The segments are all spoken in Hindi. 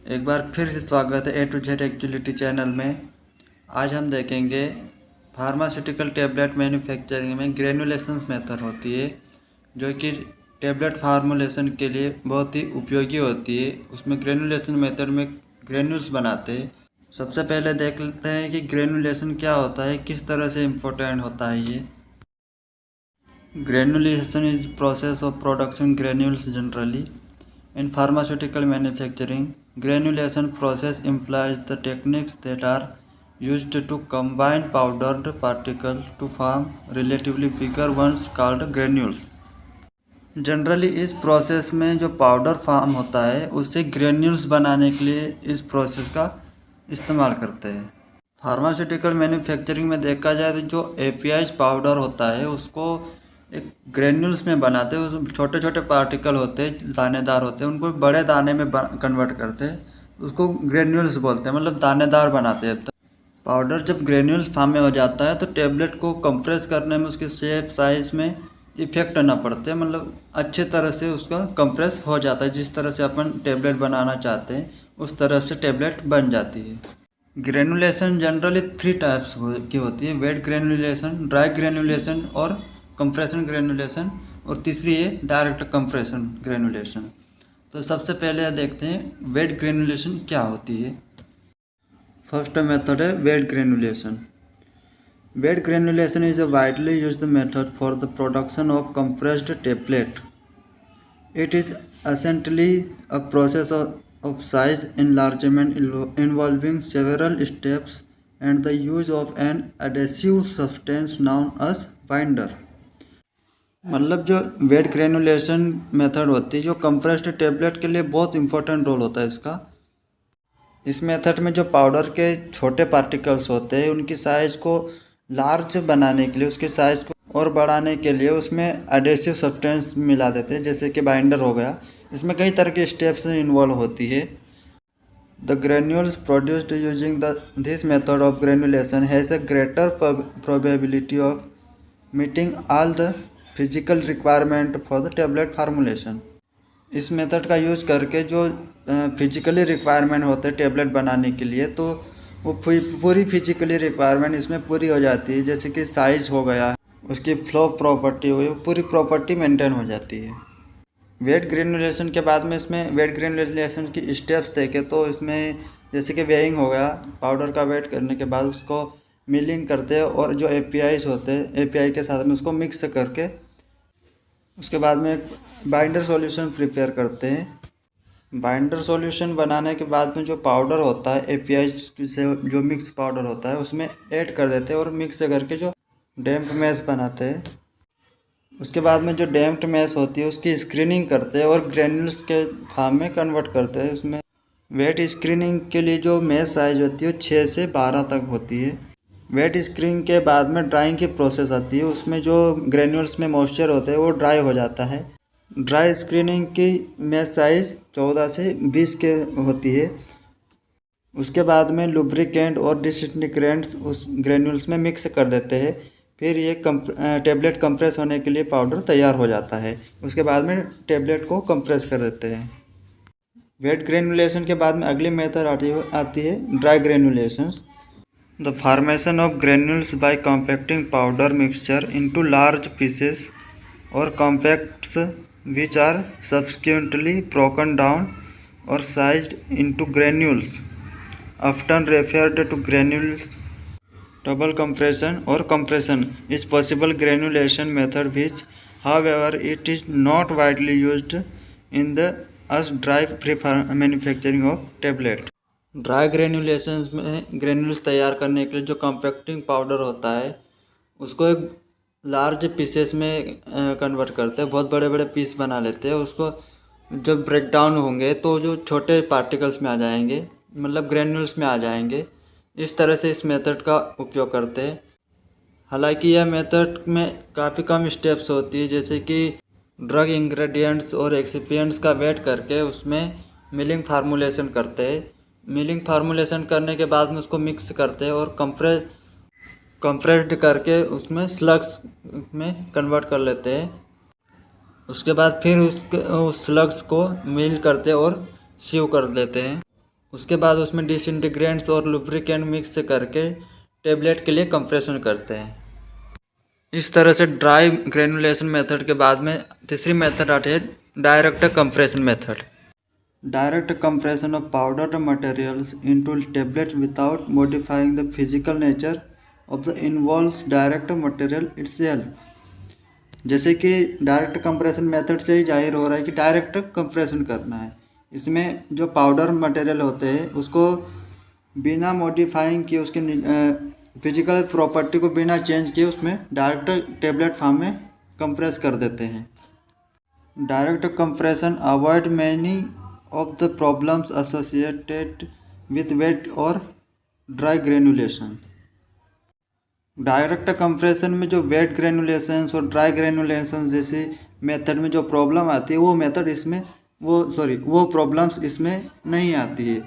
एक बार फिर से स्वागत है ए टू जेड एक्चुअलिटी चैनल में। आज हम देखेंगे फार्मास्यूटिकल टैबलेट मैन्युफैक्चरिंग में ग्रेनुलेशन मेथड होती है, जो कि टैबलेट फार्मूलेशन के लिए बहुत ही उपयोगी होती है। उसमें ग्रेनुलेशन मेथड में ग्रेन्यूल्स बनाते हैं। सबसे पहले देख लेते हैं कि ग्रेनुलेशन क्या होता है, किस तरह से इम्पोर्टेंट होता है ये। Granulation is process of production granules generally. In pharmaceutical manufacturing, granulation process implies the techniques that are used to combine powdered particles to form relatively bigger ones called granules. Generally इस प्रोसेस में जो पाउडर फॉर्म होता है उससे ग्रेन्यूल्स बनाने के लिए इस प्रोसेस का इस्तेमाल करते हैं। फार्मास्यूटिकल मैन्युफैक्चरिंग में देखा जाए तो जो एपीआई पाउडर होता है उसको एक ग्रेन्यूल्स में बनाते हैं। उसमें छोटे छोटे पार्टिकल होते हैं, दानेदार होते हैं, उनको बड़े दाने में कन्वर्ट करते हैं, उसको ग्रेन्यूल्स बोलते हैं, मतलब दानेदार बनाते हैं। पाउडर जब ग्रेन्यूल्स फॉर्म में हो जाता है तो टेबलेट को कंप्रेस करने में उसके शेप साइज में इफेक्ट ना पड़ते, मतलब अच्छे तरह से उसका कंप्रेस हो जाता है। जिस तरह से अपन टेबलेट बनाना चाहते हैं उस तरह से टेबलेट बन जाती है। ग्रेनुलेशन जनरली 3 टाइप्स की होती है: वेट ग्रेनुलेशन, ड्राई ग्रेनुलेशन और कंप्रेशन ग्रेनुलेशन, और तीसरी है डायरेक्ट कंप्रेशन ग्रेनुलेशन। तो सबसे पहले देखते हैं वेट ग्रेनुलेशन क्या होती है। फर्स्ट मेथड है wet granulation. Wet granulation is a widely used method for the production of compressed tablet. It is essentially a process of size enlargement involving several steps and the use of an adhesive substance known as binder. मतलब जो वेट ग्रेनुलेशन मेथड होती है, जो कंप्रेस्ड टेबलेट के लिए बहुत इंपॉर्टेंट रोल होता है इसका। इस मेथड में जो पाउडर के छोटे पार्टिकल्स होते हैं उनकी साइज़ को लार्ज बनाने के लिए, उसके साइज़ को और बढ़ाने के लिए उसमें एडेसिव सब्सटेंस मिला देते हैं, जैसे कि बाइंडर हो गया। इसमें कई तरह की स्टेप्स इन्वॉल्व होती है। The granules produced using this method of granulation has a greater probability of meeting all the physical requirement for the tablet formulation. इस मेथड का यूज़ करके जो फिजिकली रिक्वायरमेंट होते हैं टेबलेट बनाने के लिए, तो वो पूरी फिजिकली रिक्वायरमेंट इसमें पूरी हो जाती है। जैसे कि साइज़ हो गया, उसकी फ्लो प्रॉपर्टी हो गई, पूरी प्रॉपर्टी मेंटेन हो जाती है। वेट ग्रेनुलेशन के बाद में इसमें वेट ग्रेनुलेशन की स्टेप्स देखें तो इसमें जैसे कि वेइंग हो गया, पाउडर का वेट करने के बाद उसको मिलिंग करते हैं और जो एपीआईज होते हैं एपीआई के साथ में उसको मिक्स करके उसके बाद में एक बाइंडर सॉल्यूशन प्रिपेयर करते हैं। बाइंडर सॉल्यूशन बनाने के बाद में जो पाउडर होता है एपीआई से जो मिक्स पाउडर होता है उसमें ऐड कर देते हैं और मिक्स करके जो डैम्प मैश बनाते हैं। उसके बाद में जो डैम्प्ड मैश होती है उसकी स्क्रीनिंग करते हैं और ग्रेन्यूल्स के फॉर्म में कन्वर्ट करते हैं। उसमें वेट स्क्रीनिंग के लिए जो मैश साइज होती है 6 से 12 तक होती है। वेट स्क्रीनिंग के बाद में ड्राइंग की प्रोसेस आती है, उसमें जो ग्रेन्यूल्स में मॉइस्चर होता है वो ड्राई हो जाता है। ड्राई स्क्रीनिंग की मैश साइज 14 से 20 के होती है। उसके बाद में लुब्रिकेंट और डिसइंटीग्रेंट्स उस ग्रेन्यूल्स में मिक्स कर देते हैं। फिर ये टेबलेट कंप्रेस होने के लिए पाउडर तैयार हो जाता है। उसके बाद में टेबलेट को कंप्रेस कर देते हैं। वेट ग्रेनुलेशन के बाद में अगली मेथड आती है dry granulation. The formation of granules by compacting powder mixture into large pieces और compacts which are subsequently broken down or sized into granules, often referred to granules. Double compression or compression is possible granulation method which, however, it is not widely used in the as dry manufacturing of tablet. Dry granulation में ग्रेन्यूल्स तैयार करने के लिए जो कॉम्पैक्टिंग पाउडर होता है उसको एक लार्ज पीसेस में कन्वर्ट करते हैं, बहुत बड़े बड़े पीस बना लेते हैं। उसको जब ब्रेक डाउन होंगे तो जो छोटे पार्टिकल्स में आ जाएंगे, मतलब ग्रेन्यूल्स में आ जाएंगे। इस तरह से इस मेथड का उपयोग करते हैं। हालांकि यह मेथड में काफ़ी कम स्टेप्स होती है, जैसे कि ड्रग इंग्रेडिएंट्स और एक्सिपिएंट्स का वेट करके उसमें मिलिंग फार्मूलेशन करते हैं। मिलिंग फार्मूलेशन करने के बाद में उसको मिक्स करते हैं और कंप्रेस्ड करके उसमें स्लग्स में कन्वर्ट कर लेते हैं। उसके बाद फिर उस स्लग्स को मिल करते और सीव कर देते हैं। उसके बाद उसमें डिसइंटीग्रेंट्स और लुब्रिकेंट मिक्स करके टेबलेट के लिए कंप्रेशन करते हैं। इस तरह से ड्राई ग्रेनुलेशन मेथड के बाद में तीसरी मेथड आती है direct compression method. Direct compression of powdered materials into tablet without modifying the physical nature of the involves direct material itself. जैसे कि डायरेक्ट कंप्रेशन मेथड से ही जाहिर हो रहा है कि डायरेक्ट कंप्रेशन करना है। इसमें जो पाउडर मटेरियल होते हैं उसको बिना मॉडिफाइंग किए, उसके फिजिकल प्रॉपर्टी को बिना चेंज किए उसमें डायरेक्ट टेबलेट फॉर्म में कंप्रेस कर देते हैं। Direct compression avoid many of the problems associated with wet और ड्राई ग्रेनुलेशन। डायरेक्ट कंप्रेशन में जो वेट ग्रेनुलेशन और ड्राई ग्रेनुलेशन जैसी मेथड में जो प्रॉब्लम आती है वो प्रॉब्लम्स इसमें नहीं आती है।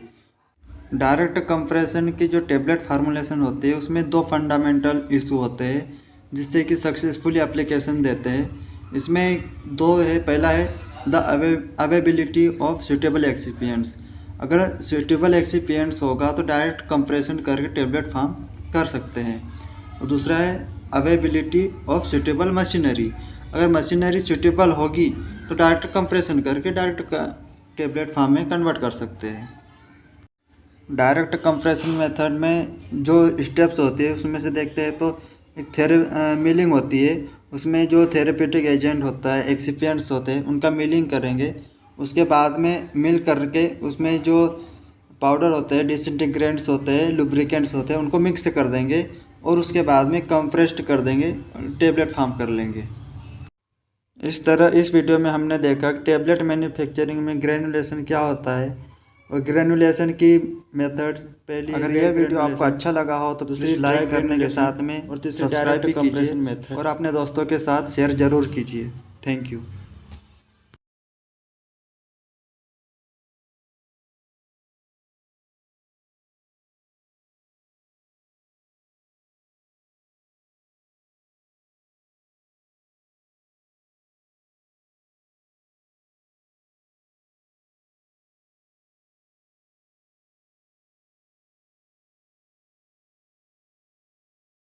डायरेक्ट कंप्रेशन की जो टेबलेट फार्मूलेशन होती है उसमें दो फंडामेंटल इशू होते हैं जिससे कि सक्सेसफुली एप्लीकेशन देते हैं। इसमें दो है, पहला है the availability of suitable excipients. अगर सूटेबल एक्सिपिएंट्स होगा तो डायरेक्ट कंप्रेशन करके टेबलेट फॉर्म कर सकते हैं। और दूसरा है अवेबिलिटी ऑफ सूटेबल मशीनरी। अगर मशीनरी सूटेबल होगी तो डायरेक्ट कंप्रेशन करके डायरेक्ट टेबलेट फॉर्म में कन्वर्ट कर सकते हैं। डायरेक्ट कंप्रेशन मेथड में जो स्टेप्स होती है उसमें से देखते हैं तो एक मिलिंग होती है। उसमें जो थेरेपेटिक एजेंट होता है, एक्सिपिएंट्स होते हैं, उनका मिलिंग करेंगे। उसके बाद में मिल करके उसमें जो पाउडर होते हैं, डिसइंटीग्रेंट्स होते हैं, लुब्रिकेंट्स होते हैं, उनको मिक्स कर देंगे और उसके बाद में कंप्रेस्ड कर देंगे, टेबलेट फॉर्म कर लेंगे। इस तरह इस वीडियो में हमने देखा कि टेबलेट मैन्युफैक्चरिंग में ग्रेनुलेशन क्या होता है और ग्रेनुलेशन की मेथड पहली। अगर यह वीडियो आपको अच्छा लगा हो तो प्लीज़ लाइक करने के साथ में और सब्सक्राइब भी कीजिए और अपने दोस्तों के साथ शेयर ज़रूर कीजिए। Thank you.